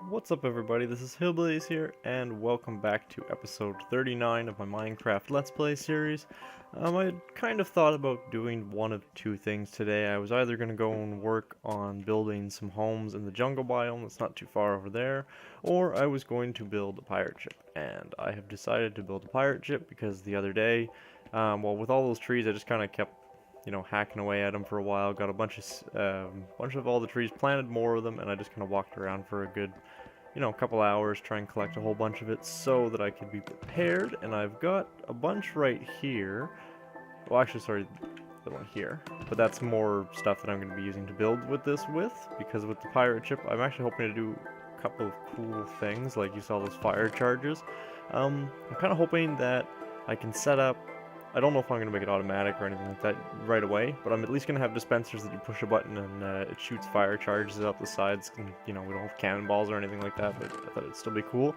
What's up everybody, this is Hillbillies here, and welcome back to episode 39 of my Minecraft Let's Play series. I kind of thought about doing one of two things today. I was either going to go and work on building some homes in the jungle biome that's not too far over there, or I was going to build a pirate ship. And I have decided to build a pirate ship because the other day, well, with all those trees I just kind of kept hacking away at them for a while. Got a bunch of all the trees, planted more of them, and I just kind of walked around for a good, couple hours, try and collect a whole bunch of it so that I could be prepared. And I've got a bunch right here. Well, actually, sorry, the one here. But that's more stuff that I'm going to be using to build with this because with the pirate ship, I'm actually hoping to do a couple of cool things, like you saw those fire charges. I'm kind of hoping that I can set up. I don't know if I'm going to make it automatic or anything like that right away, but I'm at least going to have dispensers that you push a button and it shoots fire charges out the sides. And, we don't have cannonballs or anything like that, but I thought it'd still be cool.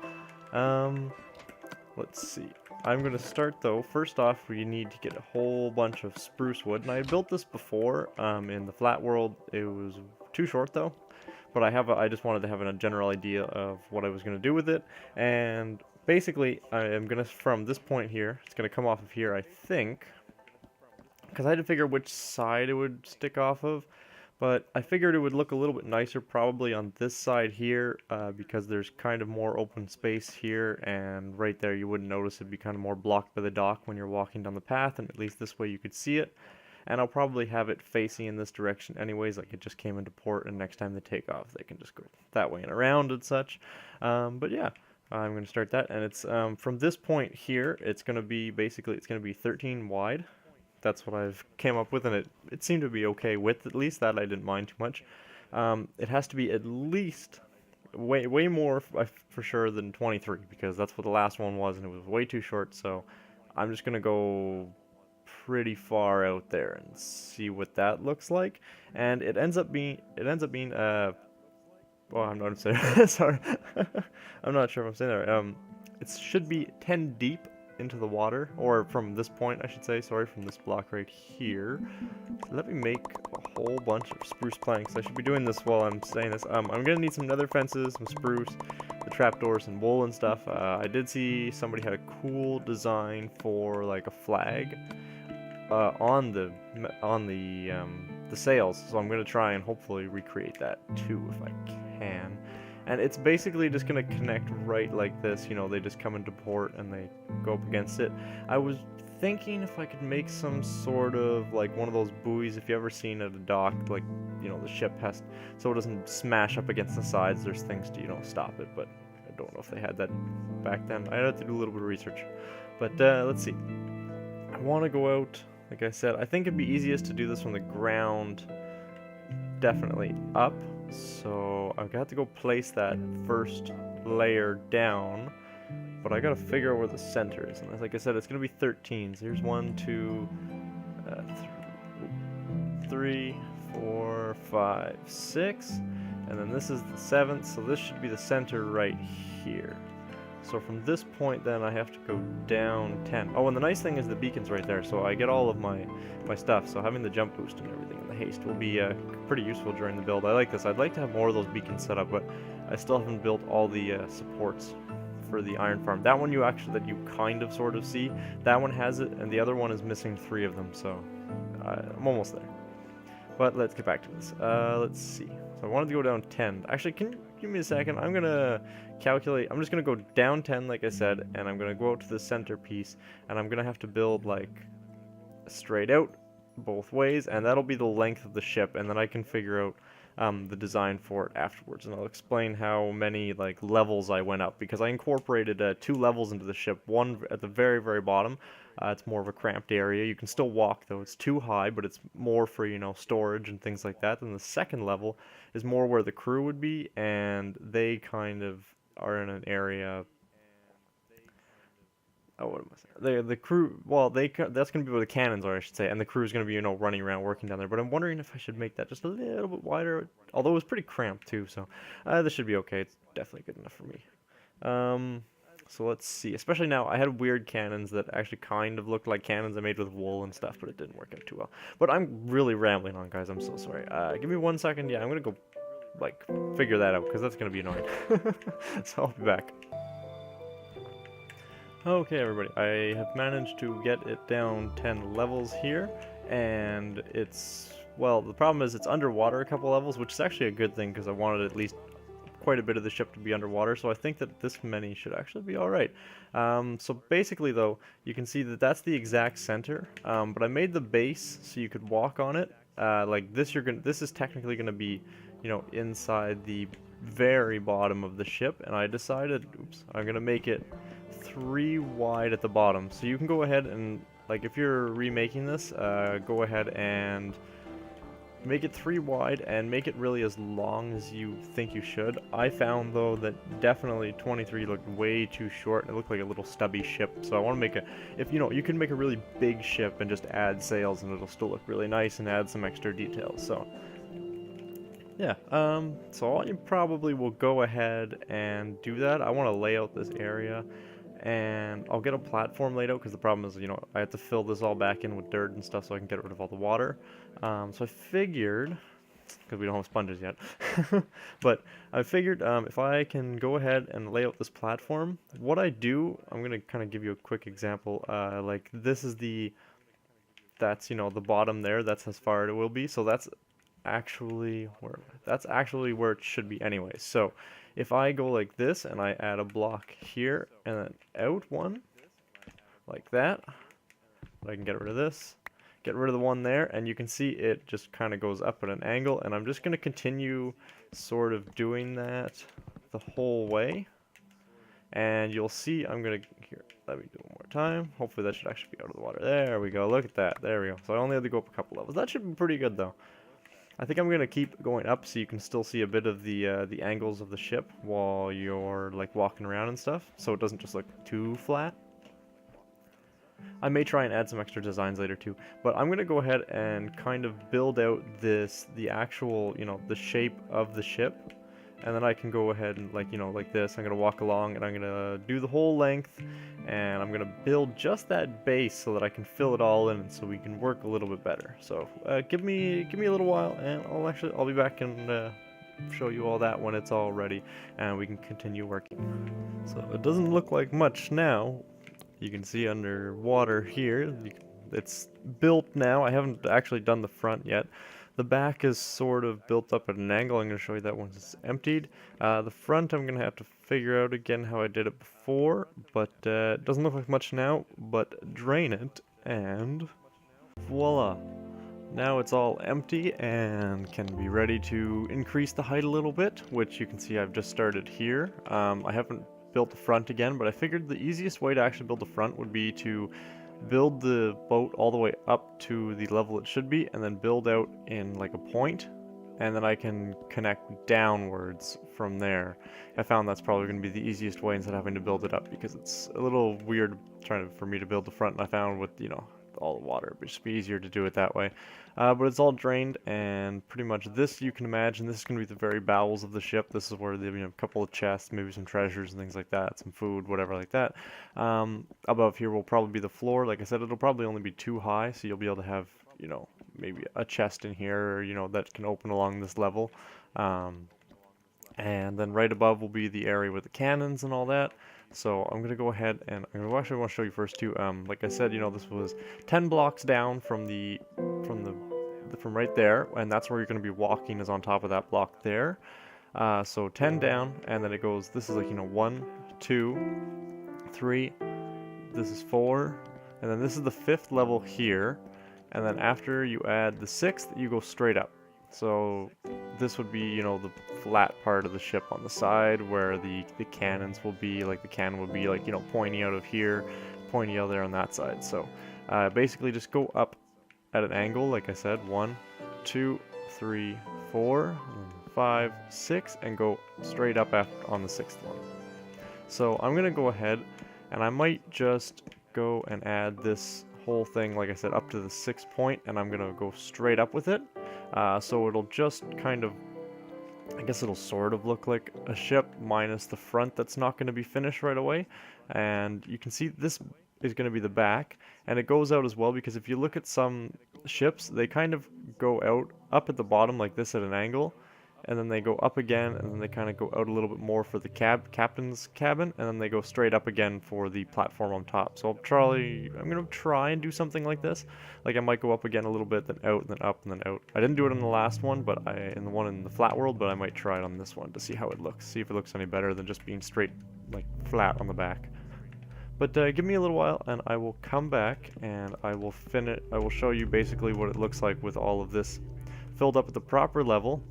Let's see. I'm going to start though. First off, we need to get a whole bunch of spruce wood, and I built this before in the flat world. It was too short though, but I just wanted to have a general idea of what I was going to do with it. And basically, I am going to, from this point here, it's going to come off of here, I think, because I had to figure which side it would stick off of, but I figured it would look a little bit nicer probably on this side here, because there's kind of more open space here, and right there you wouldn't notice it'd be kind of more blocked by the dock when you're walking down the path, and at least this way you could see it. And I'll probably have it facing in this direction anyways, like it just came into port, and next time they take off they can just go that way and around and such. But yeah. I'm going to start that, and it's from this point here, it's going to be 13 wide. That's what I've came up with, and it seemed to be okay width, at least. That I didn't mind too much. It has to be at least way more for sure than 23, because that's what the last one was, and it was way too short. So I'm just going to go pretty far out there and see what that looks like. And it ends up being well, I'm not saying sorry. I'm not sure if I'm saying that right. It should be 10 deep into the water, or from this point, I should say. Sorry, from this block right here. So let me make a whole bunch of spruce planks. I should be doing this while I'm saying this. I'm gonna need some nether fences, some spruce, the trapdoors, and wool and stuff. I did see somebody had a cool design for like a flag on the sails, so I'm gonna try and hopefully recreate that too if I can. And it's basically just gonna connect right like this. They just come into port and they go up against it. I was thinking if I could make some sort of like one of those buoys, if you ever seen at a dock, like the ship has, so it doesn't smash up against the sides. There's things to stop it, but I don't know if they had that back then. I had to do a little bit of research, but let's see. I want to go out. Like I said, I think it'd be easiest to do this from the ground, definitely up. So I've got to go place that first layer down, but I gotta figure out where the center is. And like I said, it's gonna be 13. So here's 1, 2, 3, 4, 5, 6, and then this is the 7th. So this should be the center right here. So from this point then I have to go down 10. Oh, and the nice thing is the beacon's right there, so I get all of my stuff. So having the jump boost and everything and the haste will be pretty useful during the build. I like this. I'd like to have more of those beacons set up, but I still haven't built all the supports for the iron farm. That one that you kind of sort of see, that one has it, and the other one is missing 3 of them, so I'm almost there. But let's get back to this. Let's see. So I wanted to go down 10. Actually, can you give me a second? I'm going to calculate. I'm just going to go down 10, like I said, and I'm going to go out to the centerpiece, and I'm going to have to build, like, straight out both ways, and that'll be the length of the ship, and then I can figure out the design for it afterwards, and I'll explain how many, like, levels I went up, because I incorporated 2 levels into the ship, one at the very, very bottom. It's more of a cramped area. You can still walk, though. It's too high, but it's more for, storage and things like that. And the second level is more where the crew would be, and they kind of are in an area. Oh, what am I saying? The crew, well, that's going to be where the cannons are, I should say, and the crew is going to be, running around working down there. But I'm wondering if I should make that just a little bit wider, although it's pretty cramped, too, so this should be okay. It's definitely good enough for me. So let's see. Especially now, I had weird cannons that actually kind of looked like cannons I made with wool and stuff, but it didn't work out too well. But I'm really rambling on, guys. I'm so sorry. Give me 1 second. Yeah, I'm going to go like figure that out, because that's gonna be annoying. So I'll be back. Okay, everybody, I have managed to get it down 10 levels here, and it's, well, the problem is it's underwater a couple levels, which is actually a good thing because I wanted at least quite a bit of the ship to be underwater, so I think that this many should actually be alright. So basically though, you can see that that's the exact center, but I made the base so you could walk on it. Like this, this is technically gonna be, you know, inside the very bottom of the ship, and I decided, oops, I'm gonna make it 3 wide at the bottom. So you can go ahead and, like, if you're remaking this, go ahead and make it 3 wide and make it really as long as you think you should. I found though that definitely 23 looked way too short. It looked like a little stubby ship, so I want to make a, if you know, you can make a really big ship and just add sails and it'll still look really nice and add some extra details. So yeah, so I probably will go ahead and do that. I want to lay out this area, and I'll get a platform laid out, because the problem is, you know, I have to fill this all back in with dirt and stuff so I can get rid of all the water. So I figured, because we don't have sponges yet, but I figured if I can go ahead and lay out this platform, what I do, I'm going to kind of give you a quick example. Like this is that's, you know, the bottom there, that's as far as it will be, so that's actually where it should be anyway. So if I go like this and I add a block here and then out one like that, I can get rid of this, get rid of the one there, and you can see it just kind of goes up at an angle, and I'm just going to continue sort of doing that the whole way. And you'll see, I'm going to, here, let me do it one more time. Hopefully that should actually be out of the water. There we go, look at that, there we go. So I only have to go up a couple levels. That should be pretty good though. I think I'm going to keep going up so you can still see a bit of the angles of the ship while you're like walking around and stuff, so it doesn't just look too flat. I may try and add some extra designs later too, but I'm going to go ahead and kind of build out the actual, you know, the shape of the ship. And then I can go ahead and, like, you know, like this, I'm going to walk along and I'm going to do the whole length, and I'm going to build just that base so that I can fill it all in so we can work a little bit better. So give me a little while, and I'll be back and show you all that when it's all ready and we can continue working. So it doesn't look like much now. You can see underwater here, it's built now. I haven't actually done the front yet. The back is sort of built up at an angle. I'm going to show you that once it's emptied. The front I'm going to have to figure out again how I did it before, but it doesn't look like much now, but drain it, and voila. Now it's all empty and can be ready to increase the height a little bit, which you can see I've just started here. I haven't built the front again, but I figured the easiest way to actually build the front would be to build the boat all the way up to the level it should be, and then build out in like a point, and then I can connect downwards from there. I found that's probably going to be the easiest way instead of having to build it up, because it's a little weird for me to build the front, and I found with, you know, all the water, it would just be easier to do it that way. But it's all drained, and pretty much this, you can imagine, this is going to be the very bowels of the ship. This is where they, you know, a couple of chests, maybe some treasures and things like that, some food, whatever like that. Above here will probably be the floor. Like I said, it'll probably only be 2 high, so you'll be able to have, you know, maybe a chest in here, or, you know, that can open along this level. And then right above will be the area with the cannons and all that. So I'm gonna go ahead and I actually want to show you first too. Like I said, you know, this was 10 blocks down from right there, and that's where you're gonna be walking, is on top of that block there. So 10 down, and then it goes. This is like, you know, 1, 2, 3. This is 4, and then this is the 5th level here. And then after you add the 6th, you go straight up. So this would be, you know, the flat part of the ship on the side where the cannons will be. Like the cannon would be, like, you know, pointing out of here, pointing out there on that side. So basically just go up at an angle, like I said, 1, 2, 3, 4, 5, 6, and go straight up on the 6th one. So I'm gonna go ahead and I might just go and add this whole thing, like I said, up to the 6th point, and I'm gonna go straight up with it. So it'll just kind of, I guess it'll sort of look like a ship minus the front that's not going to be finished right away. And you can see this is going to be the back, and it goes out as well, because if you look at some ships, they kind of go out up at the bottom like this at an angle, and then they go up again, and then they kind of go out a little bit more for the captain's cabin, and then they go straight up again for the platform on top. So I'm gonna try and do something like this. Like I might go up again a little bit, then out, and then up, and then out. I didn't do it in the last one, but in the one in the flat world, but I might try it on this one to see how it looks. See if it looks any better than just being straight, like flat on the back. But give me a little while, and I will come back, and I will show you basically what it looks like with all of this filled up at the proper level.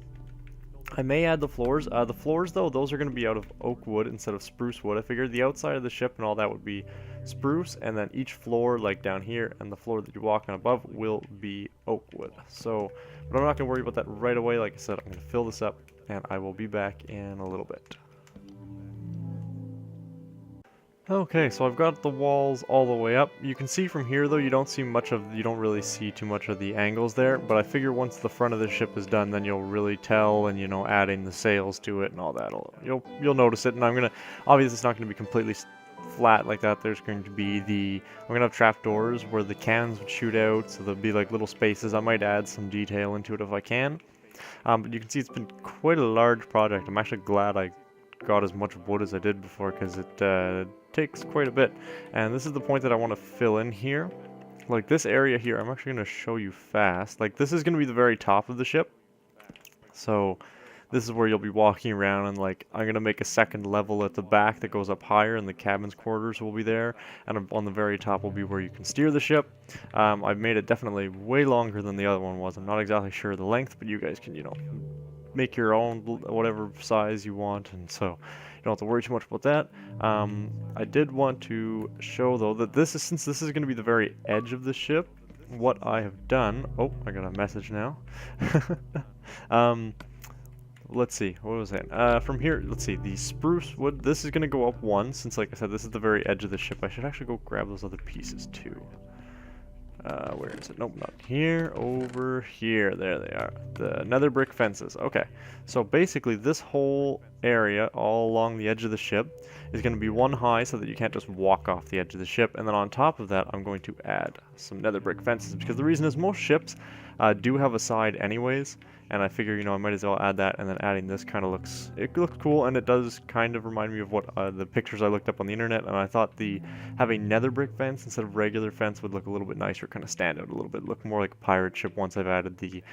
I may add the floors. The floors, though, those are going to be out of oak wood instead of spruce wood. I figured the outside of the ship and all that would be spruce, and then each floor, like down here, and the floor that you walk on above will be oak wood. So, but I'm not going to worry about that right away. Like I said, I'm going to fill this up, and I will be back in a little bit. Okay, so I've got the walls all the way up. You can see from here though, you don't really see too much of the angles there, but I figure once the front of the ship is done, then you'll really tell, and you know, adding the sails to it and all that, you'll notice it. And obviously it's not gonna be completely flat like that. There's going to be I'm gonna have trap doors where the cannons would shoot out, so there'll be like little spaces. I might add some detail into it if I can. But you can see it's been quite a large project. I'm actually glad I got as much wood as I did before, because it takes quite a bit. And this is the point that I want to fill in here. Like this area here, I'm actually going to show you fast. Like this is going to be the very top of the ship. So this is where you'll be walking around, and like I'm going to make a second level at the back that goes up higher, and the cabin's quarters will be there. And on the very top will be where you can steer the ship. I've made it definitely way longer than the other one was. I'm not exactly sure of the length, but you guys can, you know, make your own whatever size you want, and so you don't have to worry too much about that. I did want to show though that since this is going to be the very edge of the ship, what I have done. Oh, I got a message now. Let's see, what was that? From here, let's see, the spruce wood, this is going to go up one, since like I said, this is the very edge of the ship. I should actually go grab those other pieces too. Where is it? Nope, not here. Over here. There they are. The nether brick fences. Okay. So basically this whole area all along the edge of the ship is going to be one high, so that you can't just walk off the edge of the ship. And then on top of that, I'm going to add some nether brick fences, because the reason is most ships do have a side anyways. And I figure, you know, I might as well add that, and then adding this kind of looks cool, and it does kind of remind me of what the pictures I looked up on the internet, and I thought having nether brick fence instead of regular fence would look a little bit nicer, kind of stand out a little bit, look more like a pirate ship once I've added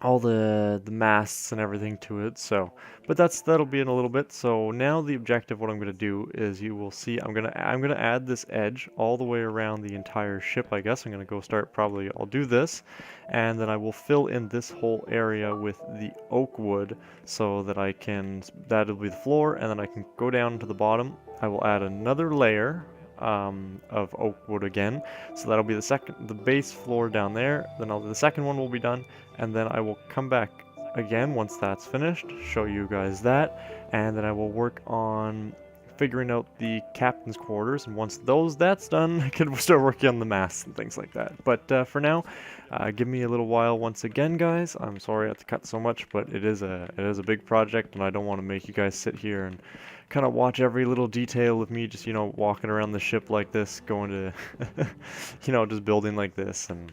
all the masts and everything to it. So, but that'll be in a little bit. So now the objective, what I'm going to do is, you will see, I'm gonna add this edge all the way around the entire ship. I guess I'm going to go start, I'll do this, and then I will fill in this whole area with the oak wood, so that that'll be the floor, and then I can go down to the bottom. I will add another layer of oak wood again, so that'll be the base floor down there. Then the second one will be done, and then I will come back again once that's finished, show you guys that, and then I will work on figuring out the captain's quarters, and once that's done, I can start working on the masts and things like that. But for now, give me a little while once again, guys. I'm sorry I have to cut so much, but it is a big project, and I don't want to make you guys sit here and kind of watch every little detail of me just, you know, walking around the ship like this, going to, you know, just building like this, and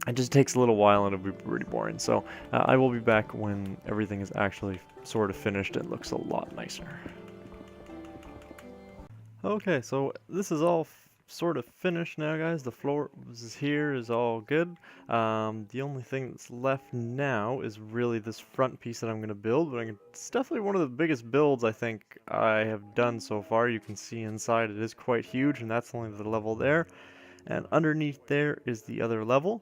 it just takes a little while and it'll be pretty boring. So I will be back when everything is actually sort of finished and looks a lot nicer. Okay, so this is all sort of finished now, guys. The floor here is all good. The only thing that's left now is really this front piece that I'm going to build, but it's definitely one of the biggest builds I think I have done so far. You can see inside it is quite huge, and that's only the level there. And underneath there is the other level.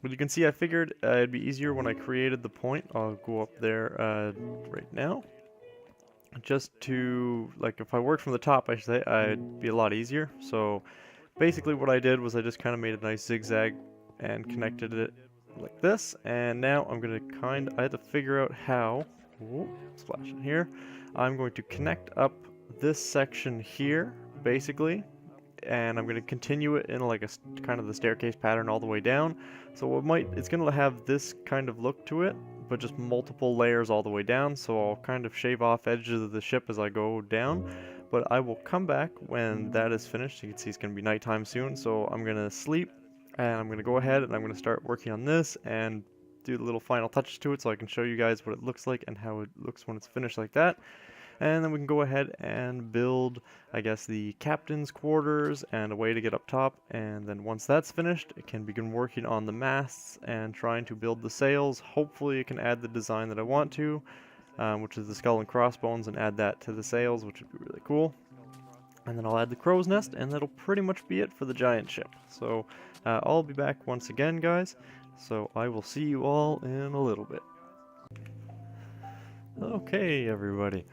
But you can see I figured it'd be easier when I created the point. I'll go up there right now. Just to, like, if I worked from the top, I should say, it'd be a lot easier. So basically what I did was I just kind of made a nice zigzag and connected it like this. And now I'm going to I had to figure out how, splash it here. I'm going to connect up this section here, basically. And I'm going to continue it in like a kind of the staircase pattern all the way down. So it's going to have this kind of look to it, but just multiple layers all the way down. So I'll kind of shave off edges of the ship as I go down. But I will come back when that is finished. You can see it's going to be nighttime soon. So I'm going to sleep, and I'm going to go ahead and I'm going to start working on this and do the little final touches to it so I can show you guys what it looks like and how it looks when it's finished like that. And then we can go ahead and build, I guess, the captain's quarters and a way to get up top. And then once that's finished, it can begin working on the masts and trying to build the sails. Hopefully it can add the design that I want to, which is the skull and crossbones, and add that to the sails, which would be really cool. And then I'll add the crow's nest, and that'll pretty much be it for the giant ship. So I'll be back once again, guys. So I will see you all in a little bit. Okay, everybody.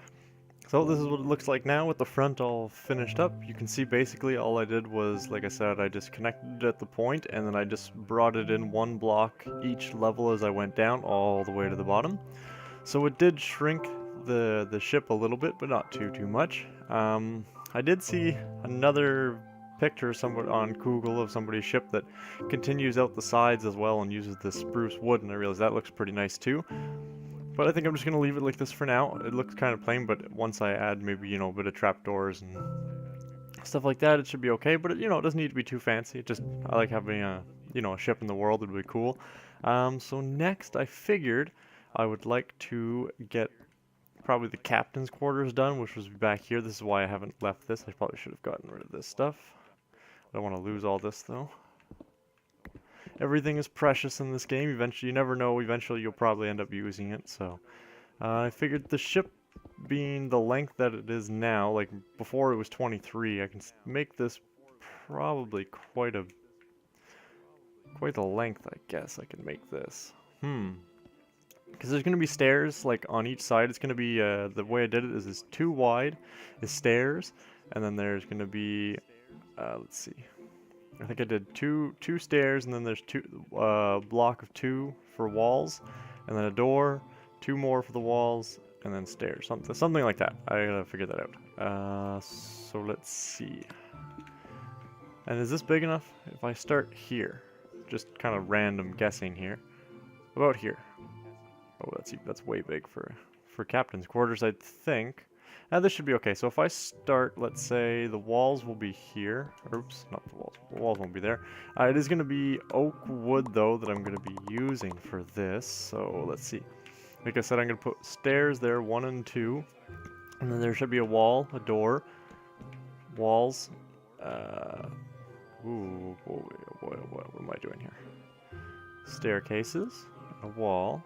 So this is what it looks like now with the front all finished up. You can see basically all I did was, like I said, I just connected it at the point, and then I just brought it in one block each level as I went down all the way to the bottom. So it did shrink the ship a little bit, but not too much. I did see another picture somewhere on Google of somebody's ship that continues out the sides as well and uses the spruce wood, and I realized that looks pretty nice too. But I think I'm just going to leave it like this for now. It looks kind of plain, but once I add maybe, you know, a bit of trapdoors and stuff like that, it should be okay. But, you know, it doesn't need to be too fancy. It just, I like having a, you know, a ship in the world. It would be cool. So next I figured I would like to get probably the captain's quarters done, which was back here. This is why I haven't left this. I probably should have gotten rid of this stuff. I don't want to lose all this though. Everything is precious in this game. Eventually, you never know. Eventually, you'll probably end up using it. So, I figured the ship being the length that it is now, like before it was 23, I can make this probably quite the length. I guess I can make this. Because there's gonna be stairs like on each side. It's gonna be the way I did it is 2 wide, is stairs, and then there's gonna be let's see. I think I did two stairs, and then there's block of 2 for walls, and then a door, 2 more for the walls, and then stairs. Something like that. I gotta figure that out. So let's see. And is this big enough? If I start here, just kind of random guessing here, about here. Oh, that's way big for captain's quarters, I think. This should be okay. So if I start, let's say the walls will be here. Oops, not the walls. The walls won't be there. It is going to be oak wood, though, that I'm going to be using for this. So let's see. Like I said, I'm going to put stairs there, 1 and 2. And then there should be a wall, a door, walls. Ooh, boy, what am I doing here? Staircases, a wall.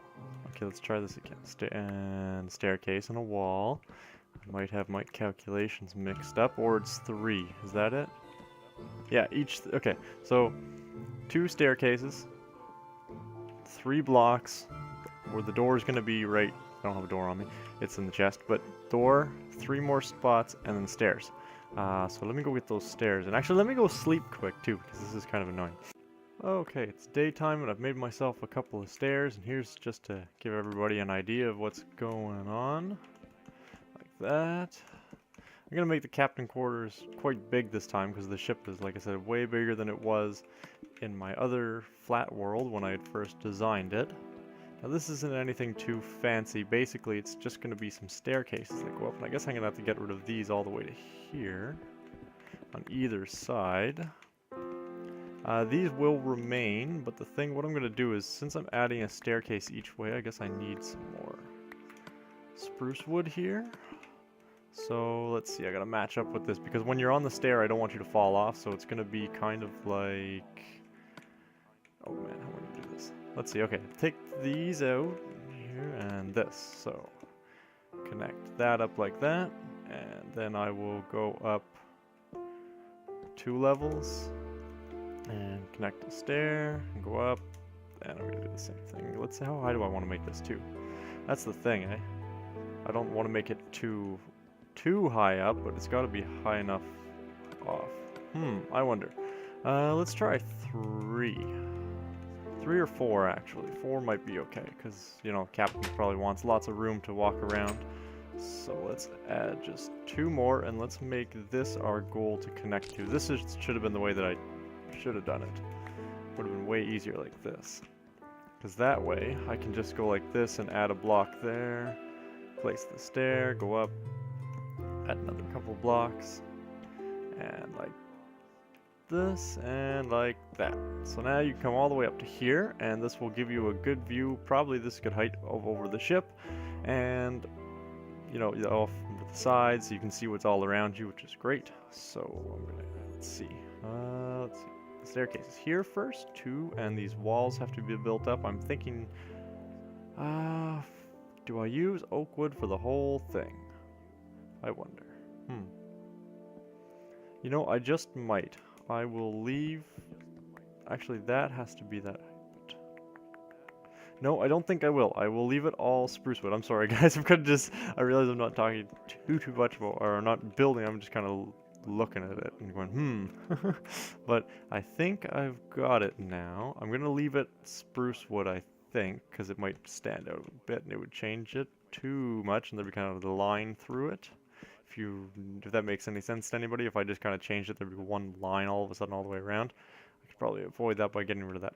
Okay, let's try this again. And staircase and a wall. I might have my calculations mixed up, or it's 3. Is that it? Yeah, okay, so 2 staircases, 3 blocks, where the door is going to be right. I don't have a door on me. It's in the chest, but door, 3 more spots, and then stairs. So let me go get those stairs. And actually, let me go sleep quick, too, because this is kind of annoying. Okay, it's daytime, and I've made myself a couple of stairs, and here's just to give everybody an idea of what's going on. That. I'm going to make the captain quarters quite big this time because the ship is, like I said, way bigger than it was in my other flat world when I had first designed it. Now this isn't anything too fancy. Basically, it's just going to be some staircases that go up, and I guess I'm going to have to get rid of these all the way to here on either side. These will remain, but what I'm going to do is, since I'm adding a staircase each way, I guess I need some more spruce wood here. So let's see, I gotta match up with this, because when you're on the stair I don't want you to fall off, so it's gonna be kind of like, oh man, how am I gonna do this? Let's see, okay, take these out here and this, so connect that up like that, and then I will go up 2 levels and connect the stair and go up, and I'm gonna do the same thing. Let's see, how high do I want to make this too? That's the thing, eh? I don't want to make it too high up, but it's got to be high enough off. I wonder. Let's try 3. 3 or 4, actually. 4 might be okay, because, you know, Captain probably wants lots of room to walk around. So let's add just 2 more, and let's make this our goal to connect to. This should have been the way that I should have done it. Would have been way easier like this. Because that way, I can just go like this and add a block there, place the stair, go up, add another couple blocks, and like this, and like that. So now you come all the way up to here, and this will give you a good view, probably this good height over the ship, and you know, off the sides, you can see what's all around you, which is great. So I'm gonna, let's see. The staircase is here first, too, and these walls have to be built up. I'm thinking, do I use oak wood for the whole thing? I wonder. You know, I just might. I will leave. Actually, that has to be that. No, I don't think I will. I will leave it all spruce wood. I'm sorry, guys. I'm kind of just. I realize I'm not talking too much about, or not building. I'm just kind of looking at it and going, But I think I've got it now. I'm gonna leave it spruce wood, I think, because it might stand out a bit and it would change it too much, and there'd be kind of the line through it. If that makes any sense to anybody, if I just kind of changed it, there'd be one line all of a sudden all the way around. I could probably avoid that by getting rid of that,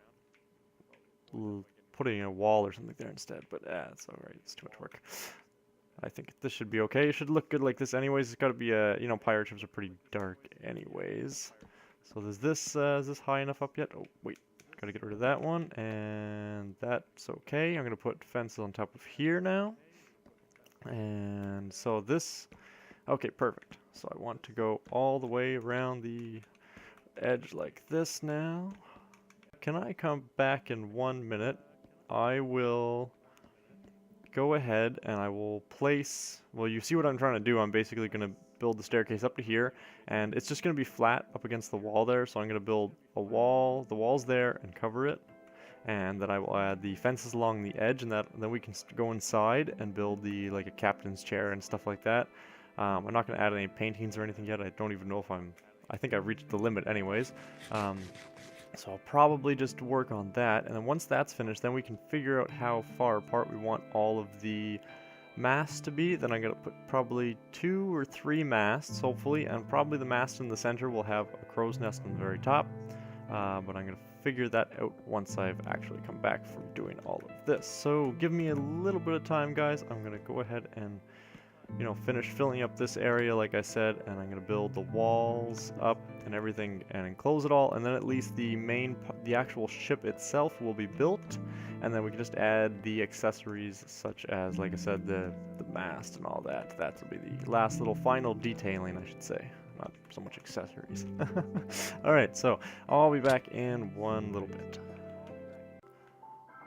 putting a wall or something there instead, but it's alright, it's too much work. I think this should be okay. It should look good like this anyways. It's got to be you know, pirate ships are pretty dark anyways. So there's this, is this high enough up yet? Oh, wait, got to get rid of that one, and that's okay. I'm going to put fences on top of here now. And so this, okay, perfect. So I want to go all the way around the edge like this now. Can I come back in 1 minute? I will go ahead and I will place, well, you see what I'm trying to do. I'm basically going to build the staircase up to here, and it's just going to be flat up against the wall there. So I'm going to build a wall, the wall's there, and cover it. And then I will add the fences along the edge, and then we can go inside and build the, like, a captain's chair and stuff like that. I'm not going to add any paintings or anything yet. I don't even know if I think I've reached the limit anyways. So I'll probably just work on that, and then once that's finished, then we can figure out how far apart we want all of the masts to be. Then I'm going to put probably 2 or 3 masts, hopefully, and probably the mast in the center will have a crow's nest on the very top. But I'm going to figure that out once I've actually come back from doing all of this. So give me a little bit of time, guys. I'm going to go ahead and, you know, finish filling up this area like I said, and I'm going to build the walls up and everything and enclose it all, and then at least the actual ship itself will be built, and then we can just add the accessories such as, like I said, the mast and all that. That will be the last little final detailing, I should say. Not so much accessories. Alright, so I'll be back in one little bit.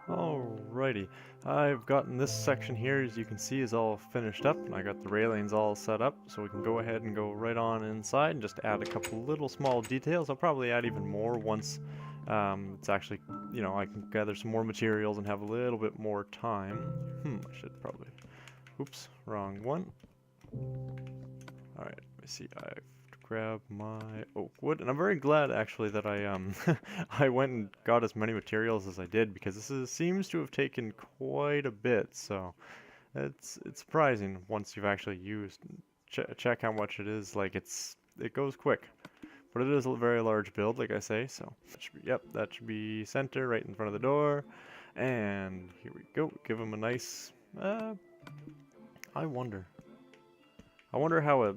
Alrighty, I've gotten this section here, as you can see, is all finished up, and I got the railings all set up, so we can go ahead and go right on inside and just add a couple little small details. I'll probably add even more once it's actually, you know, I can gather some more materials and have a little bit more time. I should probably, oops, wrong one. Alright, let me see, I've grab my oak wood, and I'm very glad actually that I I went and got as many materials as I did, because this seems to have taken quite a bit. So it's surprising once you've actually used. Check how much it is. Like it goes quick, but it is a very large build, like I say. So that should be, yep, that should be center right in front of the door, and here we go. Give him a nice. I wonder how a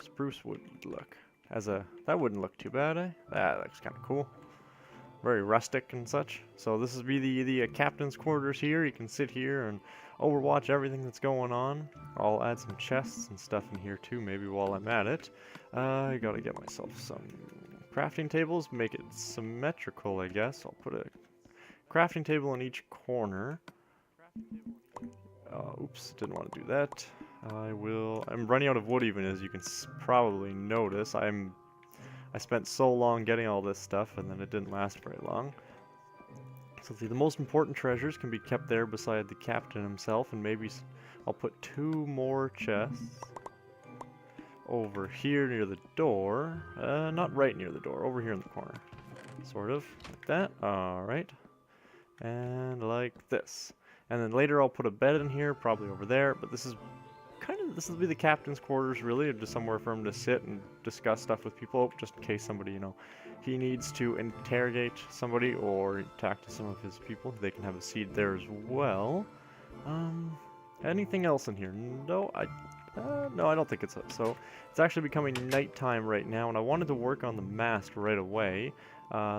spruce would look as a, that wouldn't look too bad, eh? That looks kind of cool, very rustic and such. So this is the captain's quarters here. You can sit here and overwatch everything that's going on. I'll add some chests and stuff in here too, maybe while I'm at it. I gotta get myself some crafting tables, make it symmetrical, I guess. I'll put a crafting table in each corner. Oops, didn't want to do that. I'm running out of wood, even, as you can probably notice. I spent so long getting all this stuff, and then it didn't last very long. So the most important treasures can be kept there beside the captain himself, and maybe I'll put 2 more chests over here near the door. Not right near the door, over here in the corner. Sort of, like that. Alright. And like this. And then later I'll put a bed in here, probably over there, but this will be the captain's quarters, really, or just somewhere for him to sit and discuss stuff with people, just in case somebody, you know, he needs to interrogate somebody or talk to some of his people. They can have a seat there as well. Anything else in here? No, No, I don't think it's so. It's actually becoming nighttime right now, and I wanted to work on the mast right away.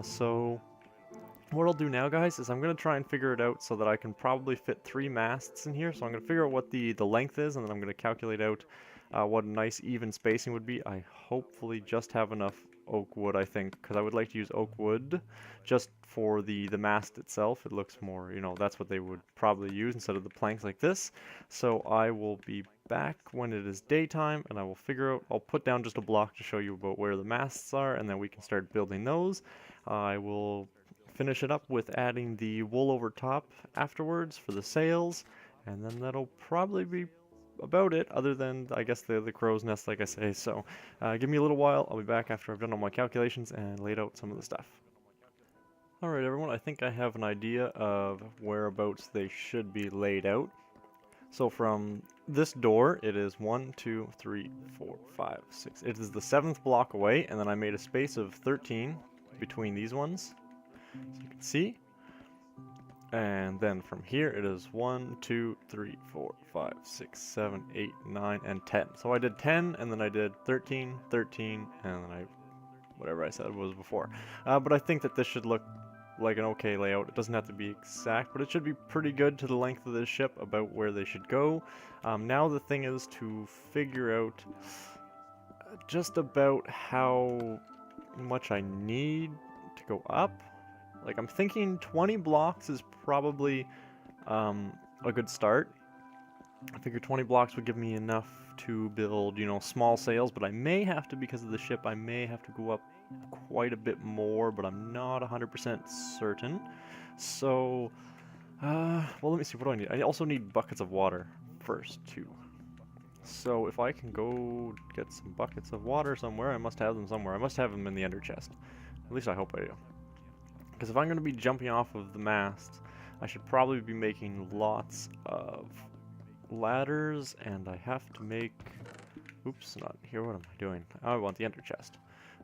So what I'll do now, guys, is I'm going to try and figure it out so that I can probably fit 3 masts in here. So I'm going to figure out what the length is, and then I'm going to calculate out what a nice even spacing would be. I hopefully just have enough oak wood, I think, because I would like to use oak wood just for the mast itself. It looks more, you know, that's what they would probably use instead of the planks like this. So I will be back when it is daytime, and I will figure out, I'll put down just a block to show you about where the masts are, and then we can start building those. I will finish it up with adding the wool over top afterwards for the sails, and then that'll probably be about it, other than, I guess, the crow's nest, like I say. So give me a little while. I'll be back after I've done all my calculations and laid out some of the stuff. Alright everyone, I think I have an idea of whereabouts they should be laid out. So from this door, it is 1, 2, 3, 4, 5, 6. It is the 7th block away, and then I made a space of 13 between these ones, so you can see. And then from here it is 1, 2, 3, 4, 5, 6, 7, 8, 9, and 10. So I did 10, and then I did 13, 13, and then whatever I said was before. But I think that this should look like an okay layout. It doesn't have to be exact, but it should be pretty good to the length of this ship about where they should go. Now the thing is to figure out just about how much I need to go up. Like, I'm thinking 20 blocks is probably a good start. I figure 20 blocks would give me enough to build, you know, small sails, but I may have to, because of the ship, I may have to go up quite a bit more, but I'm not 100% certain. So, well, let me see, what do I need? I also need buckets of water first, too. So, if I can go get some buckets of water somewhere, I must have them somewhere. I must have them in the ender chest. At least I hope I do. Because if I'm going to be jumping off of the mast, I should probably be making lots of ladders, and I have to make... Oops, not here. What am I doing? Oh, I want the ender chest.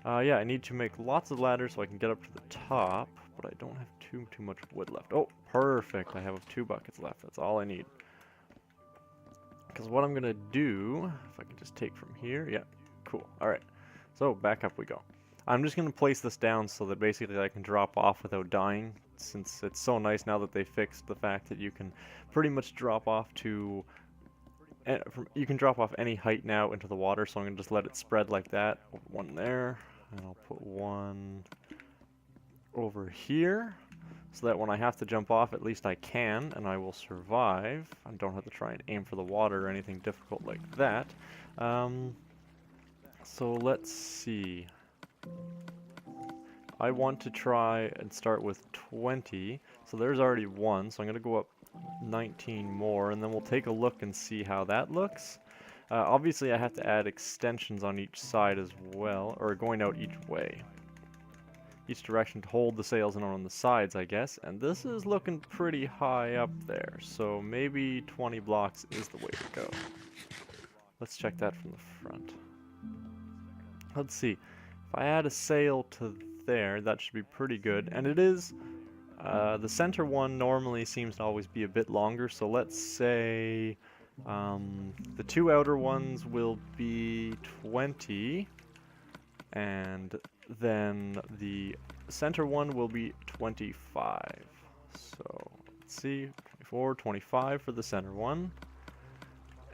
Yeah, I need to make lots of ladders so I can get up to the top, but I don't have too much wood left. Oh, perfect. I have 2 buckets left. That's all I need. Because what I'm going to do, if I can just take from here. Yeah, cool. All right. So, back up we go. I'm just going to place this down so that basically I can drop off without dying, since it's so nice now that they fixed the fact that you can pretty much drop off to... You can drop off any height now into the water, so I'm going to just let it spread like that. One there, and I'll put one over here, so that when I have to jump off, at least I can, and I will survive. I don't have to try and aim for the water or anything difficult like that. So let's see. I want to try and start with 20, so there's already 1, so I'm going to go up 19 more, and then we'll take a look and see how that looks. Obviously I have to add extensions on each side as well, or going out each way. Each direction to hold the sails in on the sides, I guess, and this is looking pretty high up there, so maybe 20 blocks is the way to go. Let's check that from the front. Let's see. If I add a sail to there, that should be pretty good, and it is... the center one normally seems to always be a bit longer, so let's say the 2 outer ones will be 20, and then the center one will be 25. So, let's see, 24, 25 for the center one,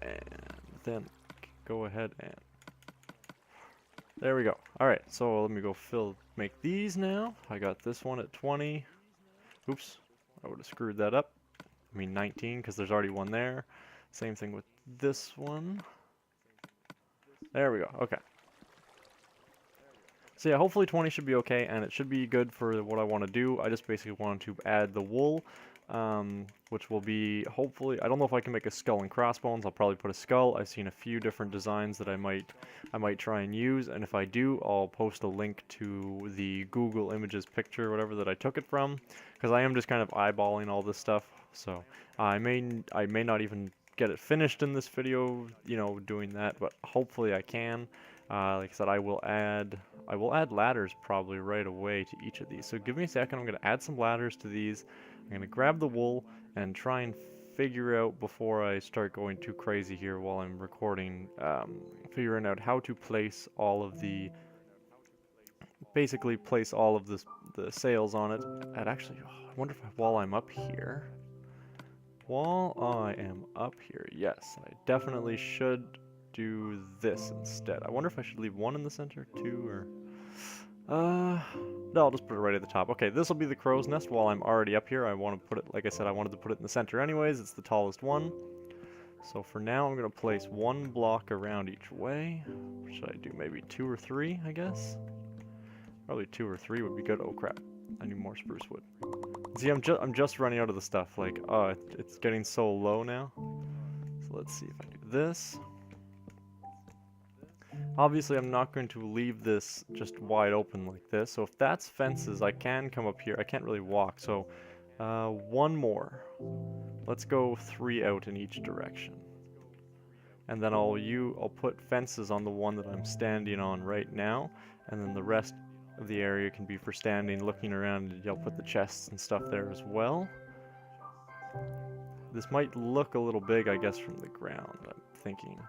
and then go ahead and... There we go. Alright, so let me go make these now. I got this one at 20. Oops, I would have screwed that up. I mean 19, because there's already one there. Same thing with this one. There we go, okay. So yeah, hopefully 20 should be okay, and it should be good for what I want to do. I just basically want to add the wool, which will be, hopefully, I don't know if I can make a skull and crossbones. I'll probably put a skull. I've seen a few different designs that I might try and use, and if I do, I'll post a link to the Google Images picture, whatever, that I took it from, because I am just kind of eyeballing all this stuff, so I may not even get it finished in this video, you know, doing that, but hopefully I can. Like I said, I will add ladders probably right away to each of these. So give me a second, I'm going to add some ladders to these. I'm going to grab the wool and try and figure out before I start going too crazy here while I'm recording, figuring out how to place all of the, basically place all of the sails on it. And actually, oh, I wonder if while I'm up here, yes, I definitely should do this instead. I wonder if I should leave one in the center too, or no, I'll just put it right at the top. Okay, this will be the crow's nest while I'm already up here. I want to put it, like I said, I wanted to put it in the center anyways. It's the tallest one. So for now, I'm going to place one block around each way. What should I do? Maybe 2 or 3, I guess? Probably 2 or 3 would be good. Oh crap, I need more spruce wood. See, I'm just running out of the stuff. Like, oh, it's getting so low now. So let's see if I do this. Obviously, I'm not going to leave this just wide open like this. So if that's fences, I can come up here. I can't really walk. So one more. Let's go 3 out in each direction. And then I'll put fences on the one that I'm standing on right now. And then the rest of the area can be for standing, looking around, and I'll put the chests and stuff there as well. This might look a little big, I guess, from the ground, I'm thinking.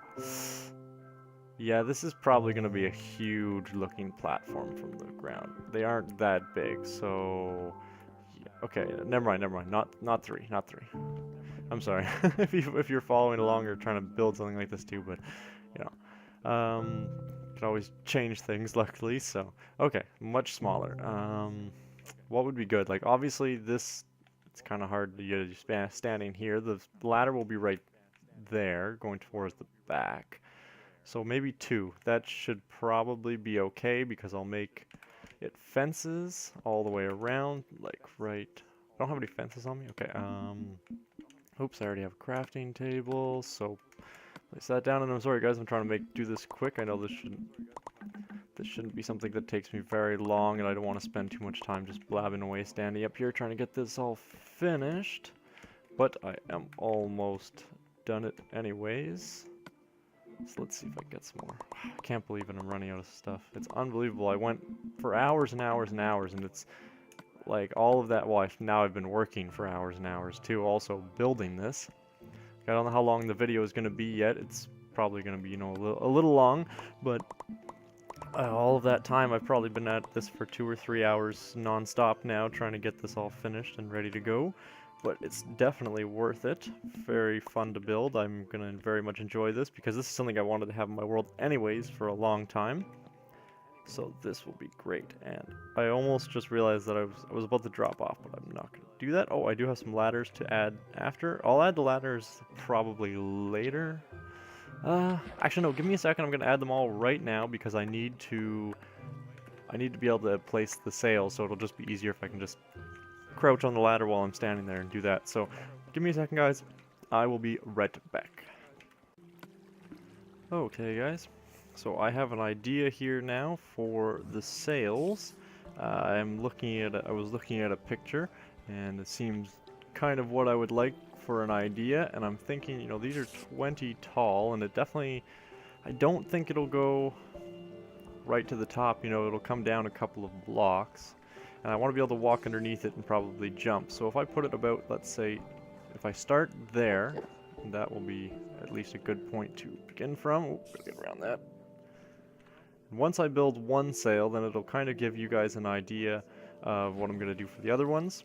Yeah, this is probably going to be a huge looking platform from the ground. They aren't that big, so... Yeah. Okay, never mind. Not 3. I'm sorry if you're following along or trying to build something like this too, but, you know. Can always change things, luckily, so... Okay, much smaller. What would be good? Like, obviously, it's kind of hard to get standing here. The ladder will be right there, going towards the back. So maybe 2. That should probably be okay, because I'll make it fences all the way around, like right... I don't have any fences on me? Okay, oops, I already have a crafting table, so... Place that down, and I'm sorry guys, I'm trying to do this quick. I know this shouldn't be something that takes me very long, and I don't want to spend too much time just blabbing away standing up here trying to get this all finished. But I am almost done it anyways. So let's see if I can get some more. I can't believe it, I'm running out of stuff. It's unbelievable. I went for hours and hours and hours, and it's like all of that. Well, now I've been working for hours and hours too, also building this. I don't know how long the video is going to be yet. It's probably going to be, you know, a little long, but all of that time I've probably been at this for 2 or 3 hours non-stop now, trying to get this all finished and ready to go. But it's definitely worth it. Very fun to build. I'm going to very much enjoy this because this is something I wanted to have in my world anyways for a long time. So this will be great, and I almost just realized that I was about to drop off, but I'm not going to do that. Oh, I do have some ladders to add after. I'll add the ladders probably later. Actually no, give me a second. I'm going to add them all right now because I need to be able to place the sails, so it'll just be easier if I can just crouch on the ladder while I'm standing there and do that. So give me a second, guys. I will be right back. Okay, guys. So I have an idea here now for the sails. I was looking at a picture, and it seems kind of what I would like for an idea. And I'm thinking, you know, these are 20 tall, and I don't think it'll go right to the top. You know, it'll come down a couple of blocks, and I want to be able to walk underneath it and probably jump. So if I put it about, let's say, if I start there, that will be at least a good point to begin from. Oh, gotta get around that. Once I build one sail, then it'll kind of give you guys an idea of what I'm going to do for the other ones.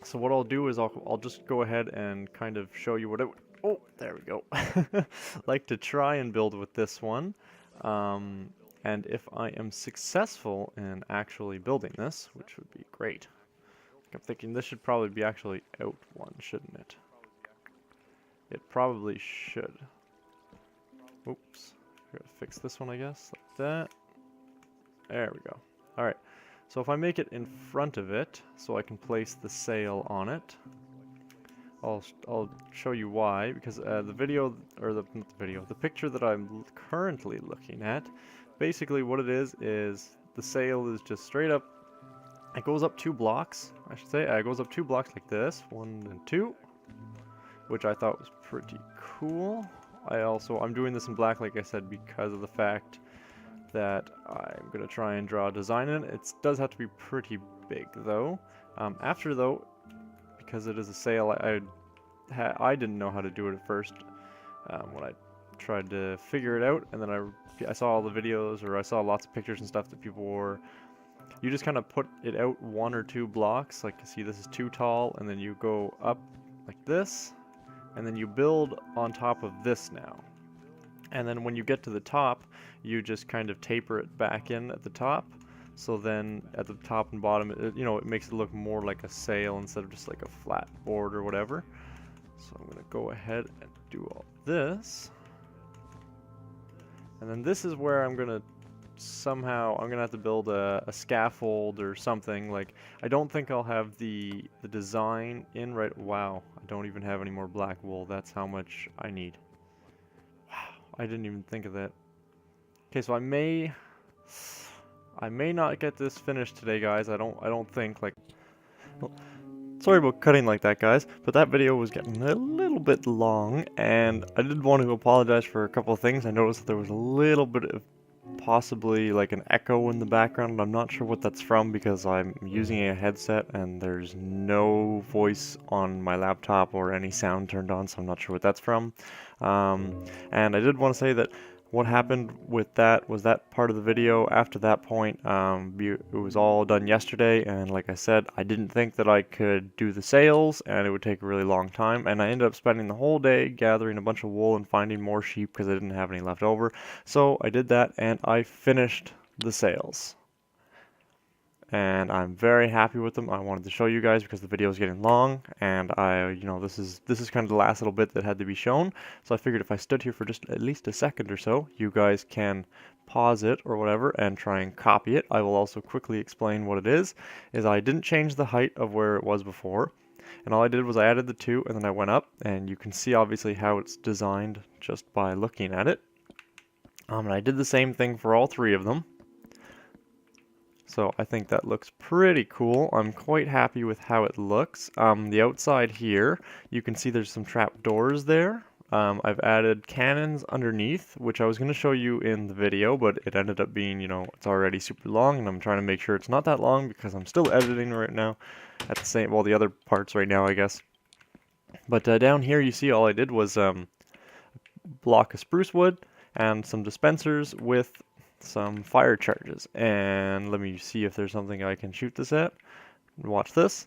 So what I'll do is I'll just go ahead and kind of show you what oh, there we go. Like to try and build with this one. And if I am successful in actually building this, which would be great. I'm thinking this should probably be actually out one, shouldn't it? It probably should. Oops. Gotta fix this one, I guess, like that. There we go. Alright, so if I make it in front of it, so I can place the sail on it, I'll show you why, because the picture that I'm currently looking at, basically what it is the sail is just straight up, it goes up 2 blocks, I should say, it goes up 2 blocks like this, 1 and 2, which I thought was pretty cool. I'm doing this in black, like I said, because of the fact that I'm going to try and draw a design in it. It does have to be pretty big, though. After, though, because it is a sail, I didn't know how to do it at first when I tried to figure it out, and then I saw all the videos, or I saw lots of pictures and stuff that people were. You just kind of put it out 1 or 2 blocks, like, see, this is too tall, and then you go up like this, and then you build on top of this now. And then when you get to the top, you just kind of taper it back in at the top. So then at the top and bottom, it makes it look more like a sail instead of just like a flat board or whatever. So I'm going to go ahead and do all this. And then this is where I'm going to have to build a scaffold or something. Like, I don't think I'll have the design in right. Wow, I don't even have any more black wool. That's how much I need. Wow, I didn't even think of that. Okay, so I may not get this finished today, guys. I don't think, like, well, sorry about cutting like that, guys, but that video was getting a little bit long, and I did want to apologize for a couple of things. I noticed that there was a little bit of possibly like an echo in the background. I'm not sure what that's from because I'm using a headset and there's no voice on my laptop or any sound turned on, so I'm not sure what that's from. And I did want to say that what happened with that was that part of the video after that point, it was all done yesterday, and like I said, I didn't think that I could do the sails and it would take a really long time, and I ended up spending the whole day gathering a bunch of wool and finding more sheep because I didn't have any left over. So I did that and I finished the sails. And I'm very happy with them. I wanted to show you guys because the video is getting long, and this is kind of the last little bit that had to be shown. So I figured if I stood here for just at least a second or so, you guys can pause it or whatever and try and copy it. I will also quickly explain what it is I didn't change the height of where it was before, and all I did was I added the 2 and then I went up, and you can see obviously how it's designed just by looking at it. And I did the same thing for all 3 of them. So I think that looks pretty cool. I'm quite happy with how it looks. The outside here, you can see there's some trap doors there. I've added cannons underneath, which I was going to show you in the video, but it ended up being, it's already super long, and I'm trying to make sure it's not that long because I'm still editing right now at the other parts right now, I guess. But down here, you see all I did was a block of spruce wood and some dispensers with some fire charges, and let me see if there's something I can shoot this at. Watch this.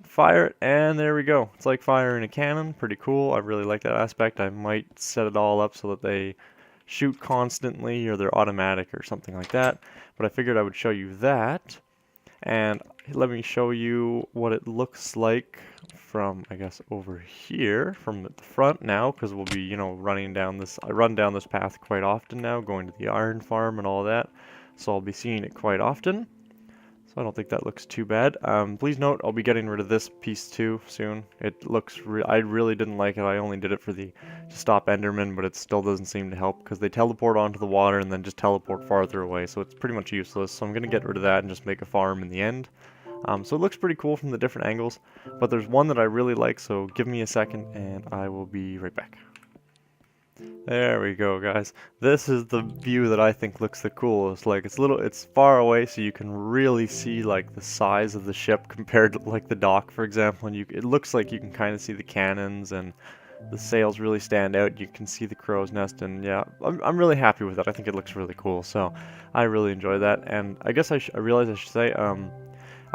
Fire it, and there we go. It's like firing a cannon. Pretty cool. I really like that aspect. I might set it all up so that they shoot constantly or they're automatic or something like that, but I figured I would show you that. And let me show you what it looks like from, I guess, over here from the front now, because we'll be, running down this. I run down this path quite often now, going to the iron farm and all that, so I'll be seeing it quite often. So I don't think that looks too bad. Please note, I'll be getting rid of this piece too soon. It looks, I really didn't like it. I only did it to stop Enderman, but it still doesn't seem to help because they teleport onto the water and then just teleport farther away. So it's pretty much useless. So I'm going to get rid of that and just make a farm in the end. So it looks pretty cool from the different angles, but there's one that I really like, so give me a second and I will be right back. There we go, guys. This is the view that I think looks the coolest. Like, it's far away, so you can really see like the size of the ship compared to like the dock, for example. And it looks like you can kind of see the cannons, and the sails really stand out. You can see the crow's nest, and yeah, I'm really happy with it. I think it looks really cool, so I really enjoy that. And I guess I realized I should say,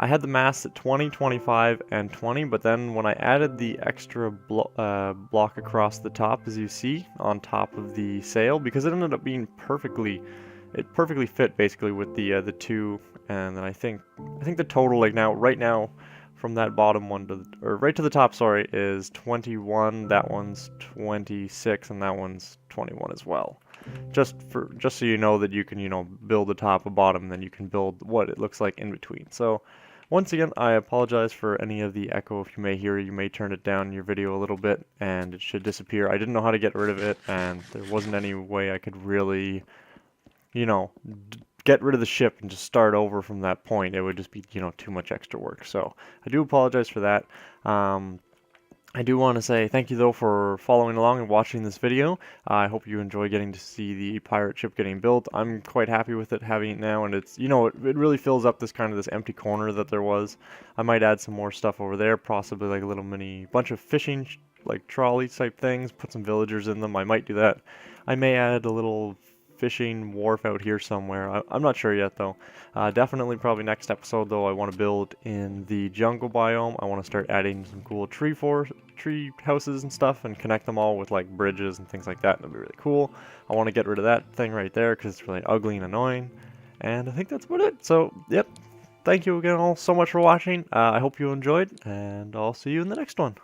I had the masts at 20, 25, and 20, but then when I added the extra block across the top, as you see, on top of the sail, because it ended up being it perfectly fit basically with the 2, and then I think the total, like right now, from that bottom one right to the top, sorry, is 21. That one's 26, and that one's 21 as well. Just so you know that you can, build a top, a bottom, and then you can build what it looks like in between. So once again, I apologize for any of the echo. If you may hear it, you may turn it down in your video a little bit and it should disappear. I didn't know how to get rid of it, and there wasn't any way I could really, get rid of the ship and just start over from that point. It would just be, too much extra work. So I do apologize for that. I do want to say thank you though for following along and watching this video. I hope you enjoy getting to see the pirate ship getting built. I'm quite happy with it having it now, and it's, it really fills up this empty corner that there was. I might add some more stuff over there, possibly like a little mini bunch of fishing like trolley type things, put some villagers in them. I might do that. I may add a little fishing wharf out here somewhere. I'm not sure yet though. Definitely probably next episode though, I want to build in the jungle biome. I want to start adding some cool tree houses and stuff and connect them all with like bridges and things like that. That'd be really cool. I want to get rid of that thing right there because it's really ugly and annoying. And I think that's about it. So, yep. Thank you again all so much for watching. I hope you enjoyed, and I'll see you in the next one.